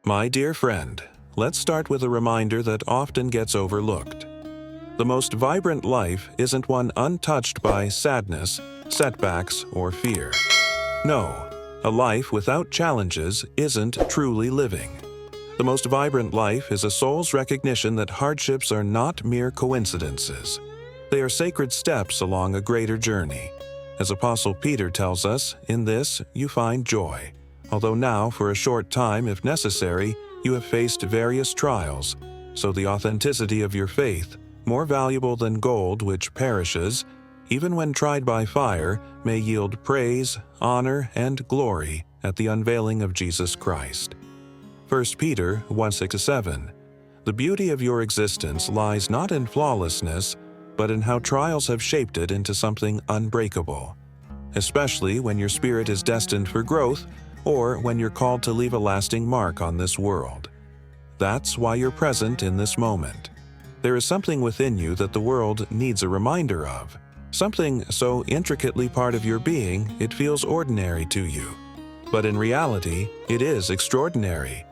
My dear friend, let's start with a reminder that often gets overlooked. The most vibrant life isn't one untouched by sadness, setbacks, or fear. No, a life without challenges isn't truly living. The most vibrant life is a soul's recognition that hardships are not mere coincidences. They are sacred steps along a greater journey. As Apostle Peter tells us, in this you find joy, although now for a short time, if necessary, you have faced various trials, so the authenticity of your faith, more valuable than gold which perishes, even when tried by fire, may yield praise, honor, and glory at the unveiling of Jesus Christ. 1 Peter 1:6-7. The beauty of your existence lies not in flawlessness, but in how trials have shaped it into something unbreakable, especially when your spirit is destined for growth or when you're called to leave a lasting mark on this world. That's why you're present in this moment. There is something within you that the world needs a reminder of, something so intricately part of your being it feels ordinary to you. But in reality, it is extraordinary.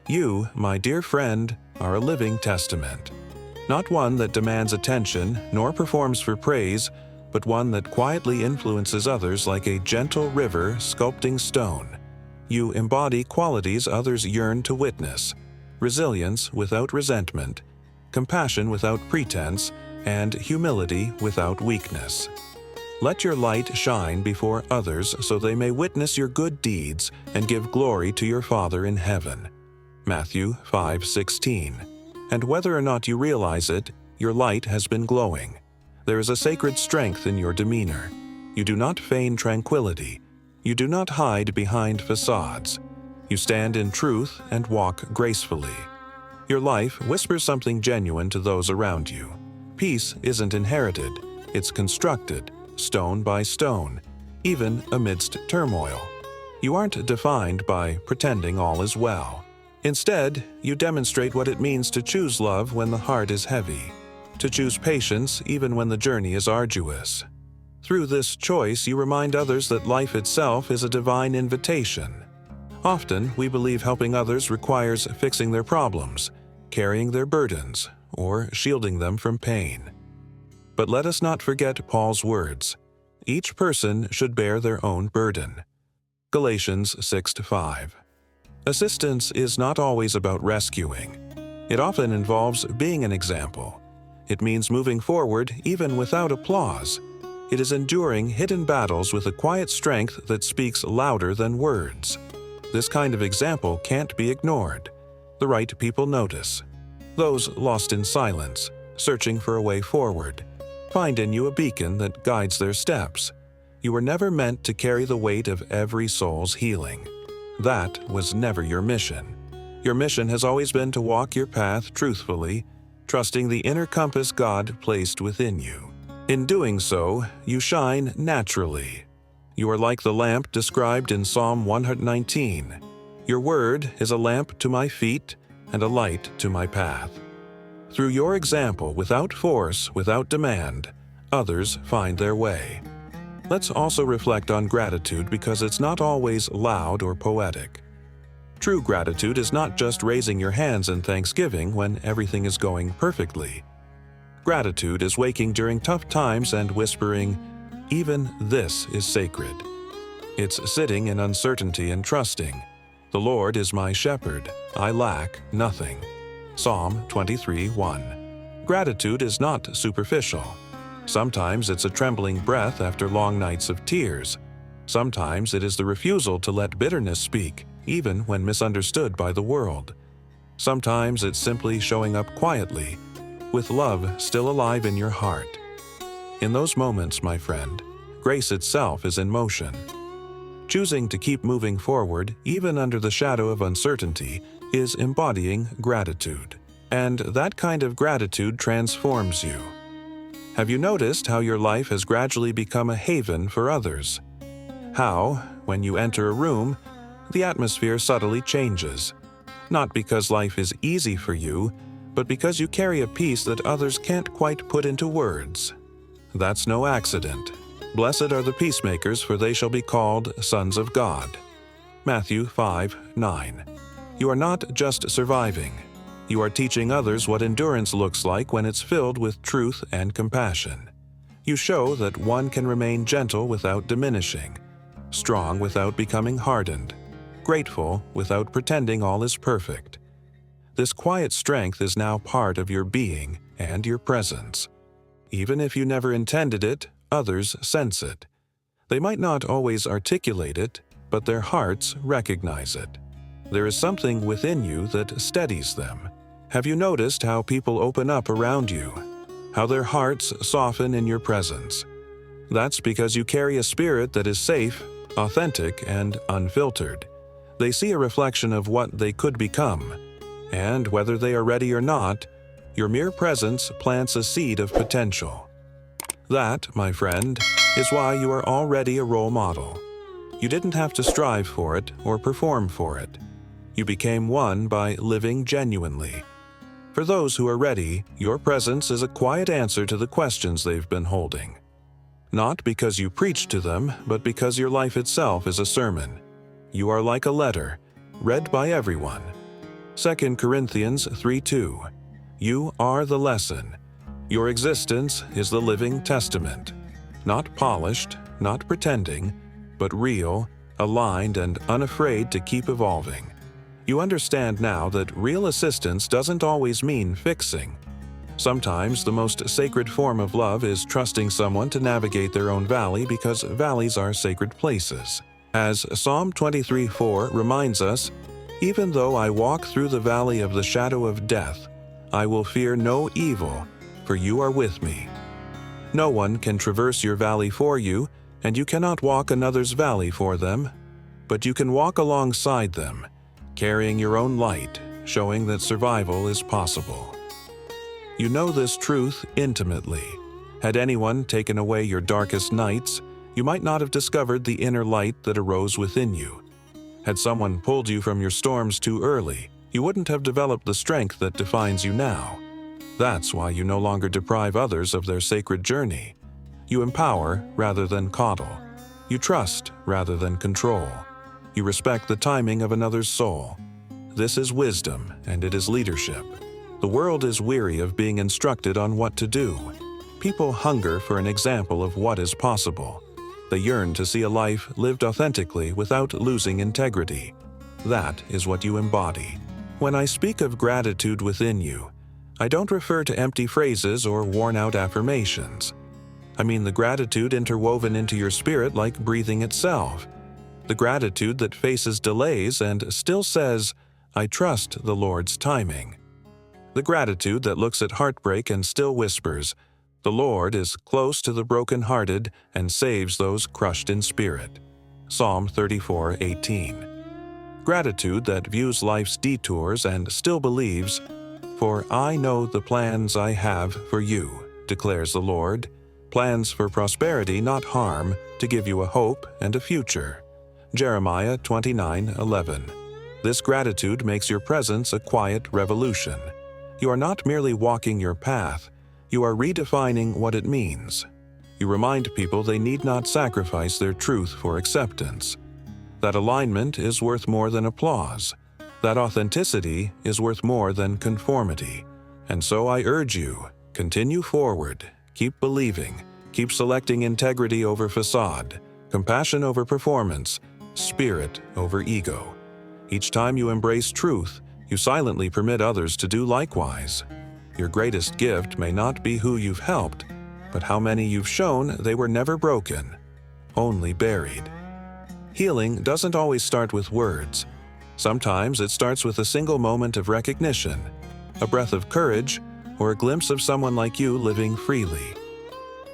You, my dear friend, are a living testament. Not one that demands attention nor performs for praise, but one that quietly influences others like a gentle river sculpting stone. You embody qualities others yearn to witness: resilience without resentment, compassion without pretense, and humility without weakness. Let your light shine before others so they may witness your good deeds and give glory to your Father in heaven. Matthew 5:16. And whether or not you realize it, your light has been glowing. There is a sacred strength in your demeanor. You do not feign tranquility. You do not hide behind facades. You stand in truth and walk gracefully. Your life whispers something genuine to those around you. Peace isn't inherited, it's constructed, stone by stone, even amidst turmoil. You aren't defined by pretending all is well. Instead, you demonstrate what it means to choose love when the heart is heavy, to choose patience even when the journey is arduous. Through this choice, you remind others that life itself is a divine invitation. Often, we believe helping others requires fixing their problems, carrying their burdens, or shielding them from pain. But let us not forget Paul's words: each person should bear their own burden. Galatians 6:5. Assistance is not always about rescuing. It often involves being an example. It means moving forward even without applause. It is enduring hidden battles with a quiet strength that speaks louder than words. This kind of example can't be ignored. The right people notice. Those lost in silence, searching for a way forward, find in you a beacon that guides their steps. You were never meant to carry the weight of every soul's healing. That was never your mission. Your mission has always been to walk your path truthfully, trusting the inner compass God placed within you. In doing so, you shine naturally. You are like the lamp described in Psalm 119. Your word is a lamp to my feet and a light to my path. Through your example, without force, without demand, others find their way. Let's also reflect on gratitude because it's not always loud or poetic. True gratitude is not just raising your hands in thanksgiving when everything is going perfectly. Gratitude is waking during tough times and whispering, "Even this is sacred." It's sitting in uncertainty and trusting, "The Lord is my shepherd, I lack nothing." Psalm 23:1. Gratitude is not superficial. Sometimes it's a trembling breath after long nights of tears. Sometimes it is the refusal to let bitterness speak, even when misunderstood by the world. Sometimes it's simply showing up quietly, with love still alive in your heart. In those moments, my friend, grace itself is in motion. Choosing to keep moving forward, even under the shadow of uncertainty, is embodying gratitude. And that kind of gratitude transforms you. Have you noticed how your life has gradually become a haven for others? How, when you enter a room, the atmosphere subtly changes. Not because life is easy for you, but because you carry a peace that others can't quite put into words. That's no accident. Blessed are the peacemakers, for they shall be called sons of God. Matthew 5:9. You are not just surviving. You are teaching others what endurance looks like when it's filled with truth and compassion. You show that one can remain gentle without diminishing, strong without becoming hardened, grateful without pretending all is perfect. This quiet strength is now part of your being and your presence. Even if you never intended it, others sense it. They might not always articulate it, but their hearts recognize it. There is something within you that steadies them. Have you noticed how people open up around you? How their hearts soften in your presence? That's because you carry a spirit that is safe, authentic, and unfiltered. They see a reflection of what they could become, and whether they are ready or not, your mere presence plants a seed of potential. That, my friend, is why you are already a role model. You didn't have to strive for it or perform for it. You became one by living genuinely. For those who are ready, your presence is a quiet answer to the questions they've been holding. Not because you preach to them, but because your life itself is a sermon. You are like a letter, read by everyone. 2 Corinthians 3:2. You are the lesson. Your existence is the living testament. Not polished, not pretending, but real, aligned, and unafraid to keep evolving. You understand now that real assistance doesn't always mean fixing. Sometimes the most sacred form of love is trusting someone to navigate their own valley because valleys are sacred places. As Psalm 23:4 reminds us, "Even though I walk through the valley of the shadow of death, I will fear no evil, for you are with me." No one can traverse your valley for you, and you cannot walk another's valley for them, but you can walk alongside them, carrying your own light, showing that survival is possible. You know this truth intimately. Had anyone taken away your darkest nights, you might not have discovered the inner light that arose within you. Had someone pulled you from your storms too early, you wouldn't have developed the strength that defines you now. That's why you no longer deprive others of their sacred journey. You empower rather than coddle. You trust rather than control. You respect the timing of another's soul. This is wisdom, and it is leadership. The world is weary of being instructed on what to do. People hunger for an example of what is possible. They yearn to see a life lived authentically without losing integrity. That is what you embody. When I speak of gratitude within you, I don't refer to empty phrases or worn-out affirmations. I mean the gratitude interwoven into your spirit like breathing itself. The gratitude that faces delays and still says, "I trust the Lord's timing." The gratitude that looks at heartbreak and still whispers, "The Lord is close to the brokenhearted and saves those crushed in spirit." Psalm 34:18. Gratitude that views life's detours and still believes, "For I know the plans I have for you," declares the Lord, plans for prosperity, not harm, to give you a hope and a future. Jeremiah 29:11. This gratitude makes your presence a quiet revolution. You are not merely walking your path, you are redefining what it means. You remind people they need not sacrifice their truth for acceptance. That alignment is worth more than applause. That authenticity is worth more than conformity. And so I urge you, continue forward, keep believing, keep selecting integrity over facade, compassion over performance, spirit over ego. Each time you embrace truth, you silently permit others to do likewise. Your greatest gift may not be who you've helped, but how many you've shown they were never broken, only buried. Healing doesn't always start with words. Sometimes it starts with a single moment of recognition, a breath of courage, or a glimpse of someone like you living freely.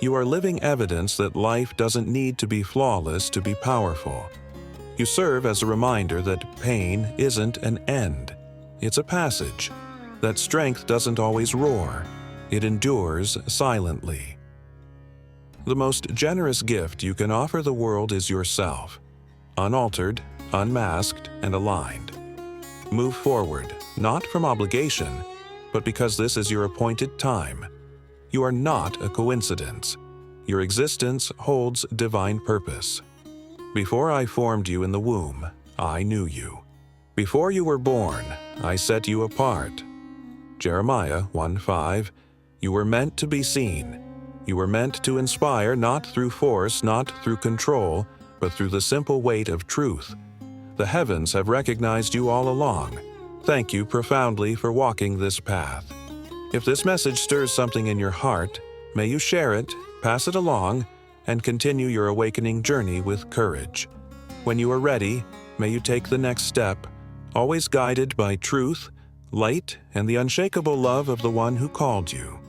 You are living evidence that life doesn't need to be flawless to be powerful. You serve as a reminder that pain isn't an end, it's a passage. That strength doesn't always roar, it endures silently. The most generous gift you can offer the world is yourself, unaltered, unmasked, and aligned. Move forward, not from obligation, but because this is your appointed time. You are not a coincidence. Your existence holds divine purpose. Before I formed you in the womb, I knew you. Before you were born, I set you apart. Jeremiah 1:5. You were meant to be seen. You were meant to inspire not through force, not through control, but through the simple weight of truth. The heavens have recognized you all along. Thank you profoundly for walking this path. If this message stirs something in your heart, may you share it, pass it along, and continue your awakening journey with courage. When you are ready, may you take the next step, always guided by truth, light, and the unshakable love of the one who called you.